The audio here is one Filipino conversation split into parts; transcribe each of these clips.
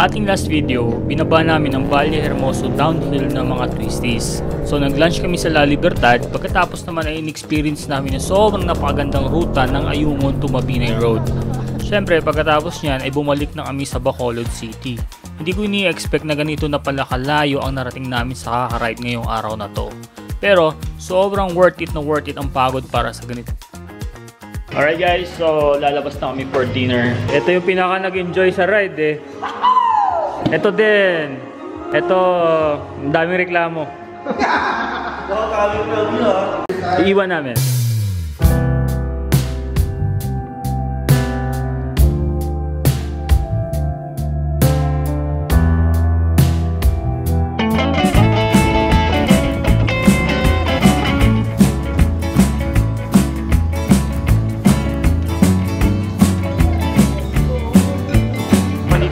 Sa ating last video, binaba namin ang Valle Hermoso downhill ng mga twisties. So nag-lunch kami sa La Libertad, pagkatapos naman ay in-experience namin na sobrang napakagandang ruta ng Ayungon to Mabinay Road. Siyempre pagkatapos niyan ay bumalik na kami sa Bacolod City. Hindi ko ini-expect na ganito na pala kalayo ang narating namin sa kaka-ride ngayong araw na to. Pero sobrang worth it ang pagod para sa ganito. Alright guys, so lalabas na kami for dinner. Ito yung pinaka nag-enjoy sa ride eh. Ito din. Ito, ang daming reklamo. Iiwan namin.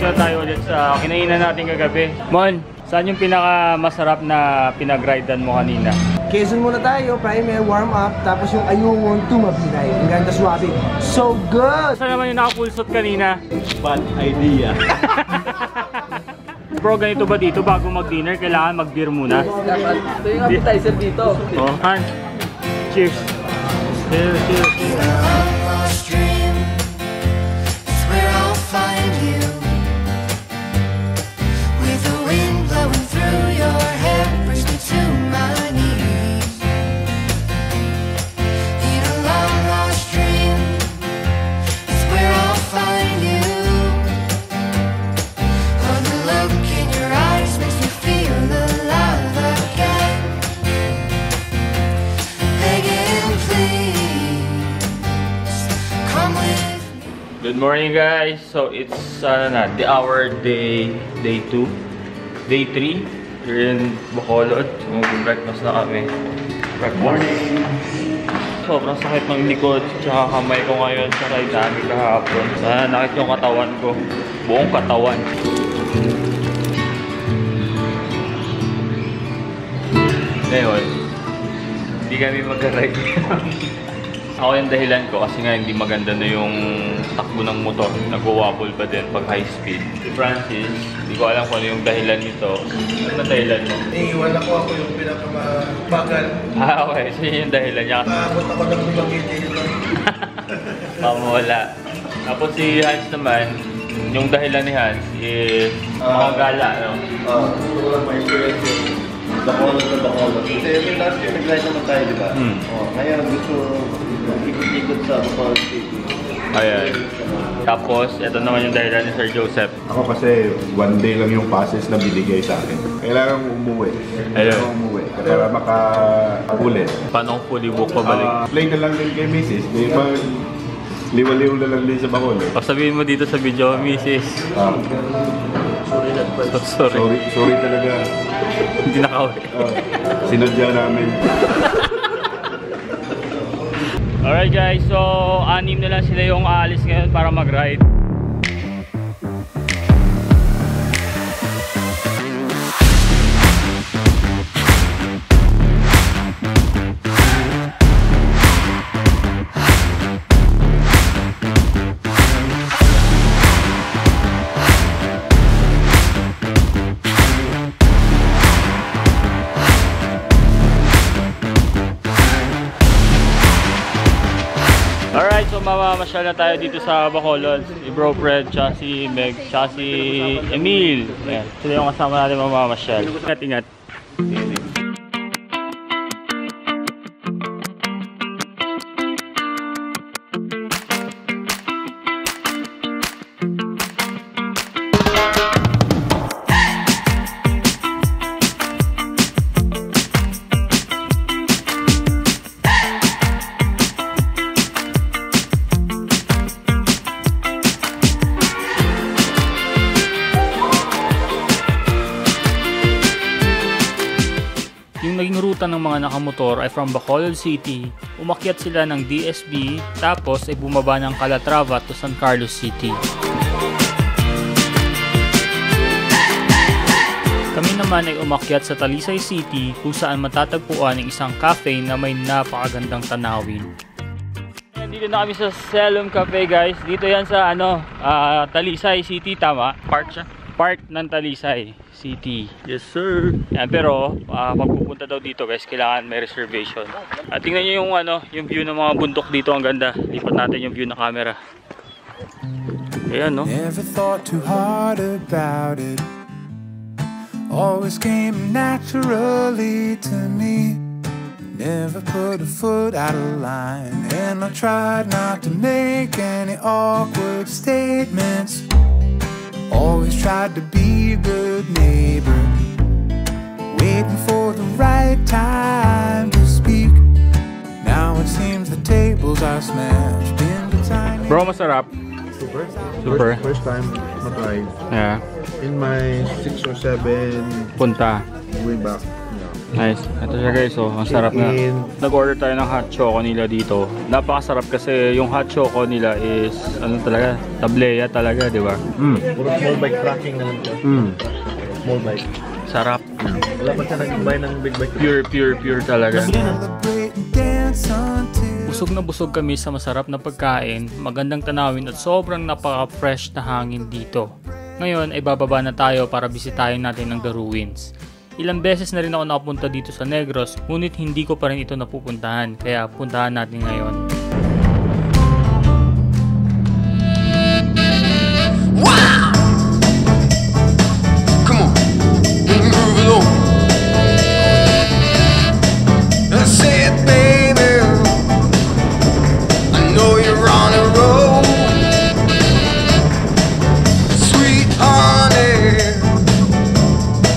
Tayo ulit sa kinainan natin kagabi. Mon, saan yung pinaka masarap na pinag-ridean mo kanina? Quezon muna tayo, primer, warm up, tapos yung Ayungon to Mabinay. Ang ganda swabe. So good! Saan naman yung naka-pulsot kanina? Bad idea. Bro, ganito ba dito bago mag-dinner? Kailangan mag-beer muna? Dapat. Ito yung appetizer dito. Oh, Han. Cheers. Cheers, cheers, cheers. Good morning guys. So it's the hour day 2, day 3. We're in Bacolod. So mag-breakfast na kami. Breakfast. Morning. Sobrang sakit ng likod tsaka kamay ko ngayon sa ride namin kahapon. Sana nakit yung katawan ko. Buong katawan. Ngayon, hindi kami mag-ride. Ako yung dahilan ko kasi nga hindi maganda na yung takbo ng motor. Nag-wobble pa din pag high speed. Si Francis, hindi ko alam kung ano yung dahilan nito. Ano na dahilan mo? Iiwan ako yung pinakamabagal. Ah, okay. So yun yung dahilan niya. Nakakot ako ng lumagiti ito. Mamawala. Tapos si Hans naman, yung dahilan ni Hans is mga gala, no? Gusto ko lang ma-experience yung Bacolod na Bacolod. Kasi last year nag-ride naman tayo, di ba? Ngayon gusto ikot-ikot sa Bacolod City. Ayan. Tapos, ito naman yung dahilan ni Sir Joseph. Ako kasi one day lang yung passes na binigay sa akin. Kailangan umuwi. Kailangan umuwi. Kaya makaulit. Paano kung fully book pabalik? Play na lang din kay Mrs. Di ba liwa-liw na lang din sa Bacolod. Sabihin mo dito sa video, Mrs. Sorry talaga. Hindi nakauwi. Sinadya namin. Alright guys, so 6 na lang sila yung aalis ngayon para mag-ride. Alright, so mamamasyal na tayo dito sa Bacolod. Si Bro Fred, tsaka si Meg, tsaka si Emil. Ayan, sila yung kasama natin mamamasyal. Ingat-ingat. Yung naging ruta ng mga nakamotor ay from Bacolod City, umakyat sila ng DSB, tapos ay bumaba ng Calatrava to San Carlos City. Kami naman ay umakyat sa Talisay City kung saan matatagpuan ang isang cafe na may napakagandang tanawin. Dito na kami sa Selum Cafe guys. Dito yan sa Talisay City, tama? Park siya. part ng Talisay City. Yes sir. Yan, pero pag pupunta daw dito guys, kailangan may reservation. At tingnan nyo yung yung view ng mga bundok dito, ang ganda. Lipat natin yung view ng camera. Ayan, no? Never thought too hard about it. Always came naturally to me. Never put a foot out of line, and I tried not to make any awkward statements. Always tried to be a good neighbor, waiting for the right time to speak. Now it seems the tables are smashed into tiny. Bro, masarap. Super. First time na-try. Yeah. In my 6 or 7 Punta. way back. Nice. Ito siya guys, oh. Ang sarap na. Nag-order tayo ng hot choco nila dito. Napakasarap kasi yung hot choco nila is, ano talaga, tableya talaga, di ba? Puro small bike tracking naman ko. Small bike. Sarap. Wala pa siya nag-buy ng big bike. Pure talaga. Celebrate and dance until Busog na busog kami sa masarap na pagkain, magandang tanawin at sobrang napaka-fresh na hangin dito. Ngayon ay bababa na tayo para bisitahin natin ang The Ruins. Ilang beses na rin ako nakapunta dito sa Negros, ngunit hindi ko pa rin ito napupuntahan, kaya puntahan natin ngayon. wow! Come on, move along. I said, baby, I know you're on a roll. Sweet honey,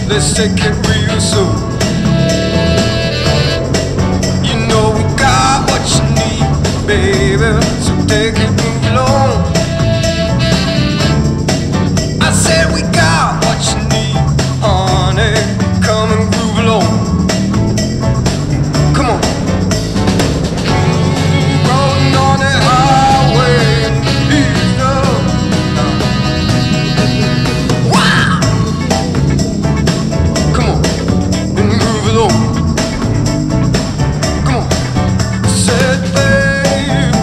let's take it real soon. You know we got what you need, baby, so take it, move along. I said we got what you need, honey, come and groove along. Come on. Rolling on the highway, ease up. Wow! Come on, and groove along. Come on. I said, babe.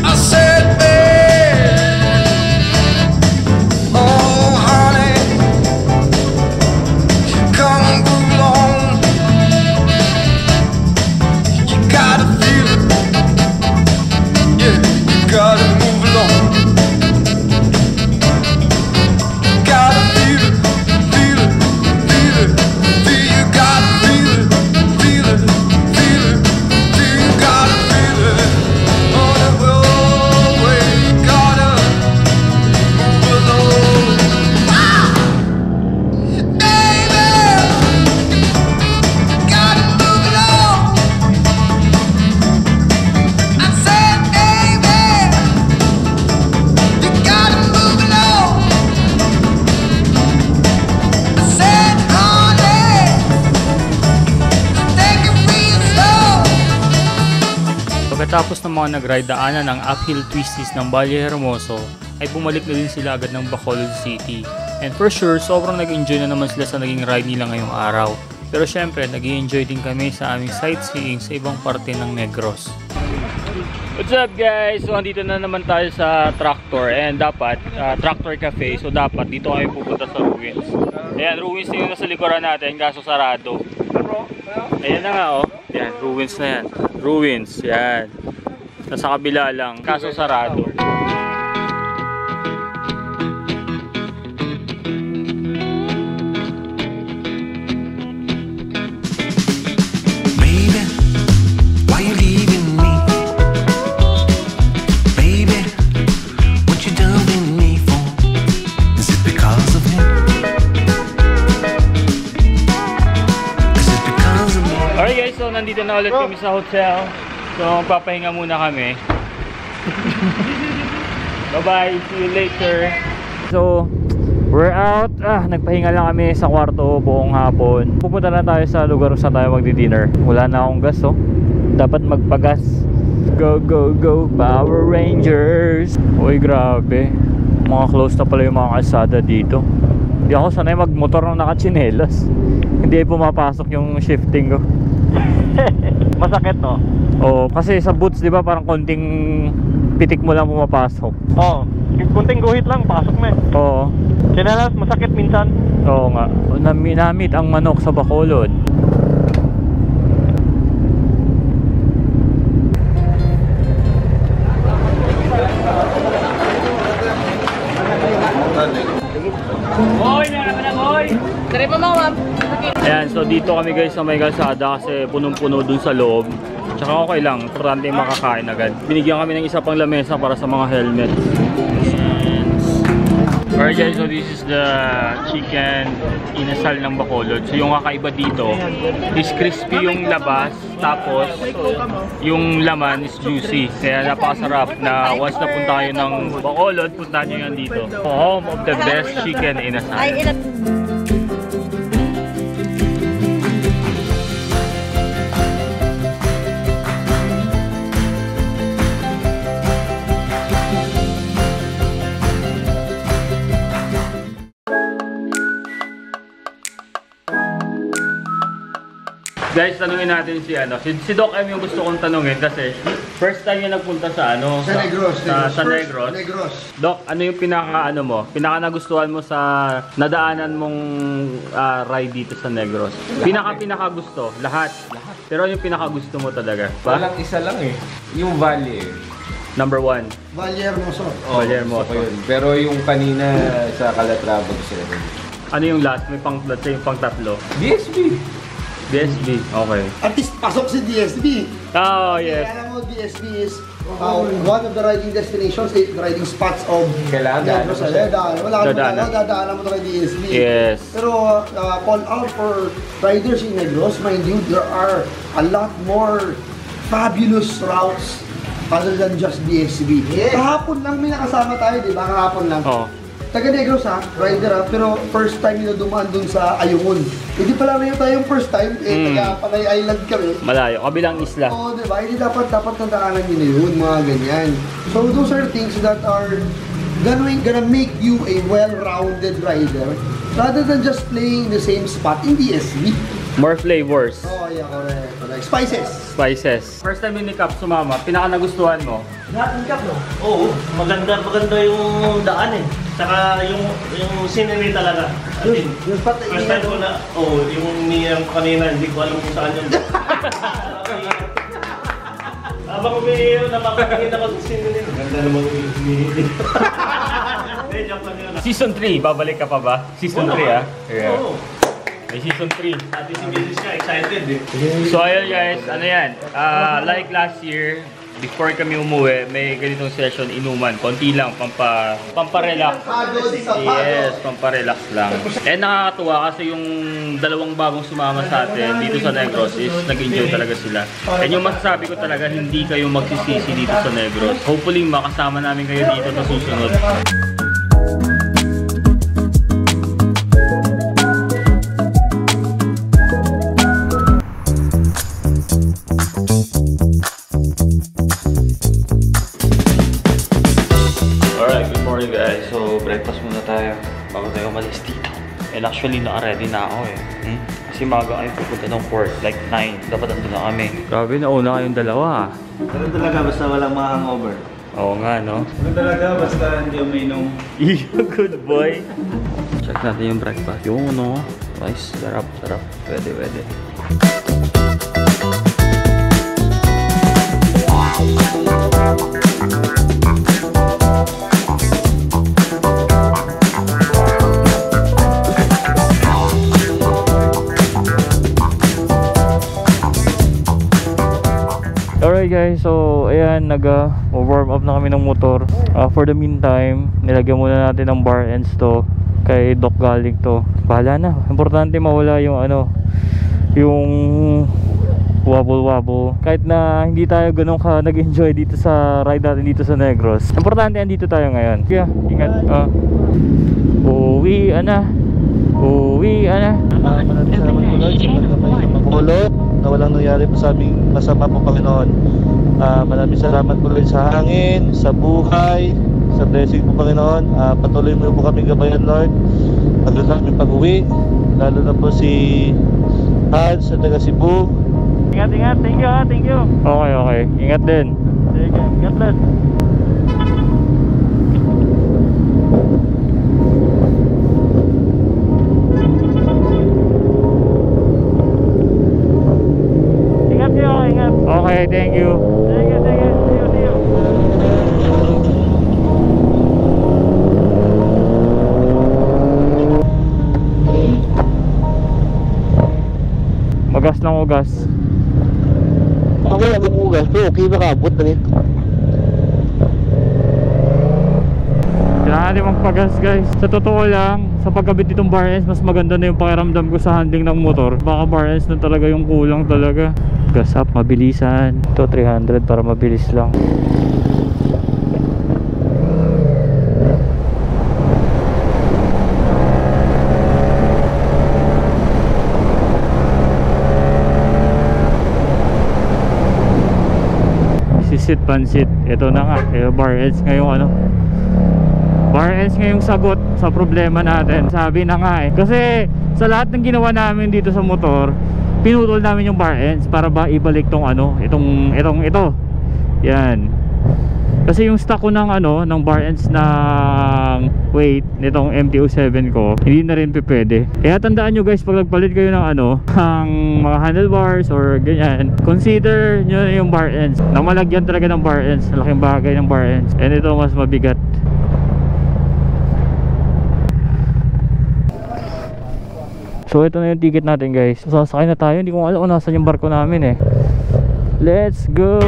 I said, babe. Oh, honey, come and groove along. You gotta feel it. Yeah, you gotta move along. Gotta feel it, feel it, feel it, feel. You gotta feel it, feel it, feel it, feel. You gotta feel it. On the roadway, you gotta move along. Wow, baby, gotta move along. I said, baby, you gotta move along. I said, honey, take it real slow. Pagkatapos ng mga nag-ride daanan ng uphill twisties ng Valle Hermoso, ay bumalik na din sila agad ng Bacolod City. And for sure, sobrang nag-enjoy na naman sila sa naging ride nila ngayong araw. Pero syempre, nag-enjoy din kami sa aming sightseeing sa ibang parte ng Negros. What's up guys? So andito na naman tayo sa Tractor and dapat, Tractor Cafe. So dapat dito kami pupunta sa Ruins. Ayan, Ruins na yun nasa likuran natin, kaso sarado. Ayan na nga oh. Ayan, Ruins na yan. Ruins, yan. Nasa kabila lang, kaso sarado. Baby, why you leaving me? Baby, what you doing me for? Is it because of him? Is it because of me? Alright guys, so nandito na ulit kami sa hotel. So magpapahinga muna kami. Bye bye, see you later. So we're out. Nagpahinga lang kami sa kwarto buong hapon. Pupunta na tayo sa lugar kung saan tayo magdi-dinner. Wala na akong gas oh. Dapat magpagas. Go go go Power Rangers. Uy grabe. Mga close na pala yung mga kalsada dito. Hindi ako sanay magmotor ng nakachinelas. Hindi pumapasok yung shifting ko. Masakit, no? Oh, kasi sa boots 'di ba parang konting pitik mo lang pumapasok. Oo. kunting guhit lang, pasok na eh. Oo. Sinalas, masakit minsan. Oo nga. Namit ang manok sa Bacolod. Ayan, so dito kami guys sa may kalsada kasi punong-puno dun sa loob. Tsaka okay lang, importante yung makakain agad. Binigyan kami ng isa pang lamesa para sa mga helmet. Alright guys, so this is the chicken inasal ng Bacolod. So yung kakaiba dito is crispy yung labas, tapos yung laman is juicy. Kaya napakasarap na once na punta kayo ng Bacolod, punta nyo yan dito. Home of the best chicken inasal. Guys, tanungin natin si Doc M yung gusto kong tanungin kasi first time yung nagpunta sa sa Negros. Doc, ano yung pinaka nagustuhan mo sa nadaanan mong ride dito sa Negros? Pinaka gusto, lahat. Pero ano yung pinaka gusto mo talaga? Walang isa lang eh. Yung Valley eh. Number 1. Valle Hermoso. Valle Hermoso. Pero yung kanina sa Calatrava gusto ko. Ano yung last? May yung pang tatlo? DSB. DSB, okay. At least pasok si DSB. Oh, yes. Kaya mo, DSB is one of the riding destinations, the riding spots of Kailangan Wala ka naman dadaanan mo kay DSB. Yes. Pero call out for riders in Negros, mind you, there are a lot more fabulous routes other than just DSB. Yes. Kahapon lang may nakasama tayo, di ba? Kahapon lang. Oh. Taga Negros rider pero first time nila dumaan dun sa Ayungin. Hindi pala rin tayong first time, taga Panay Island kami. Malayo, kabilang isla. Oo, diba? Hindi dapat nadaanan nyo na yun, mga ganyan. So those are things that are gonna make you a well-rounded rider rather than just playing the same spot in DSB. More flavors. Oh, yeah, correct. Spices. First time ni Cap sumama, pinaka nagustuhan mo? Lahat ng Cap, no? Oo, maganda yung daan eh. Saka yung scenery talaga. Yung spot na first time ko na, yung niyang kanina, hindi ko alam kung saan yun. Habang umiiyaw, napapatingin ako sa scenery. Maganda naman umiiyaw. Season 3, babalik ka pa ba? Season 3 ah? Yeah. Oo. May season 3. Dati si Mrs. ka, excited eh. So ayun guys, ano yan? Like last year, before kami umuwi, may ganitong session, inuman. Konti lang, pamparelax. Yes, pamparelax lang. And nakakatuwa kasi yung dalawang bagong sumama sa atin dito sa Negros is nag-enjoy talaga sila. And yung masasabi ko talaga, hindi kayo magsisisi dito sa Negros. Hopefully makasama namin kayo dito sa susunod. Guys, so breakfast muna tayo bago tayo umalis dito. And actually naka-ready na ako eh. Kasi maga kami pupunta ng port, like 9. Dapat andun na kami. Grabe, nauna kayong dalawa. Ganun talaga basta walang mga hangover. Oo nga, no? Ganun talaga basta hindi uminom. Good boy. Check natin yung breakfast. Yung no, nice, sarap. Pwede. Alright guys, so ayan, nag-warm up na kami ng motor. For the meantime, nilagyan muna natin ng bar ends to kay Doc galing to. Bahala na, importante mawala yung yung wobble. Kahit na hindi tayo ganun ka nag-enjoy dito sa ride natin dito sa Negros, importante andito tayo ngayon. Kaya ingat. Uwi na. Maraming salamat po Lord sa pagkabay sa Bacolod na walang nangyari po sa aming masama po Panginoon. Maraming salamat po Lord sa hangin, sa buhay, sa blessing po Panginoon. Patuloy mo po kami gabayan Lord pagod na aming pag-uwi, lalo na po si Hans sa taga Cebu. Ingat, thank you. Okay, ingat din. Sige, God bless. ugas lang ugas. Okay, ugas. Pero okay ba kabot na nito? Kailangan natin magpagas guys. Sa totoo lang, sa pagkabit nitong bar ends, mas maganda na yung pakiramdam ko sa handling ng motor. Baka bar ends na talaga yung kulang talaga. Gas up, mabilisan. Ito 300 para mabilis lang. Sisit pansit. Ito na nga, bar ends ngayong ano. Bar ends ngayong sagot sa problema natin. Sabi na nga kasi sa lahat ng ginawa namin dito sa motor, pinutol namin yung bar ends para ba ibalik tong ano, ito. Yan. Kasi yung stock ko ng ano, ng bar ends ng weight nitong MT-07 ko, hindi na rin pwede. Kaya tandaan nyo guys, pag nagpalit kayo ng ano, ng mga handlebars or ganyan, consider nyo yung bar ends. Na malagyan talaga ng bar ends, malaking bagay ng bar ends. And ito mas mabigat. So ito na yung ticket natin guys. Sasakay na tayo. Hindi ko alam kung nasan yung barko namin eh. Let's go.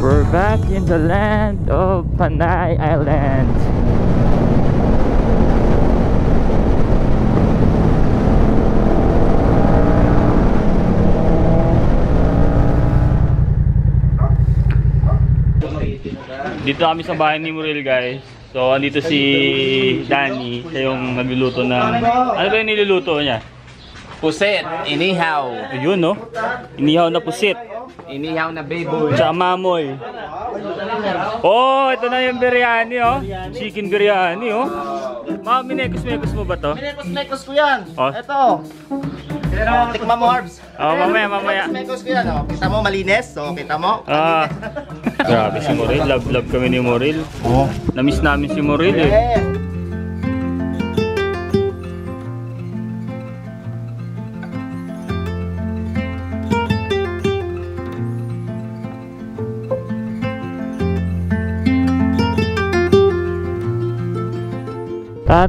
We're back in the land of Panay Island. Dito kami sa bahay ni Muril guys. So andito si Danny, siya yung nagluluto ng... Ano ba yung niluluto niya? Pusit, inihaw. Ayun no? Inihaw na pusit. Inihaw na baboy. Tsaka mamoy. Oh, ito na yung biryani oh. Chicken biryani oh. Minekos mo ba to? Minekos ko yan. Oh. Ito. Pero tikman mo, Harbs. Oh, mamaya. Minekos ko yan. Oh. Kita mo malinis? So, kita mo? Grabe si Muril. Love kami ni Muril. Oh. Na-miss namin si Muril eh.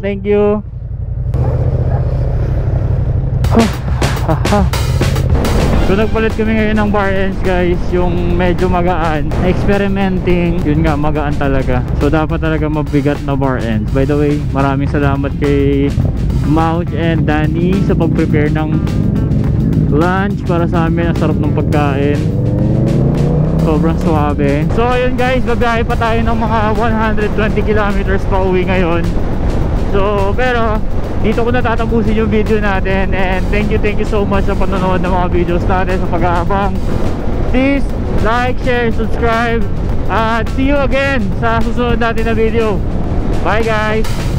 Thank you. So nagpalit kami ngayon ng bar ends guys, yung medyo magaan, experimenting, yun nga magaan talaga. So dapat talaga mabigat na bar ends. By the way, maraming salamat kay Mouch and Danny sa pag-prepare ng lunch para sa amin. Ang sarap ng pagkain, sobrang suabe. So ayun guys, babiyahe pa tayo ng mga 120 kilometers pa uwi ngayon. So pero dito ko natatapusin yung video natin, and thank you so much sa panonood ng mga videos natin, sa pag-aabang. Please like, share, subscribe, at see you again sa susunod natin na video. Bye guys.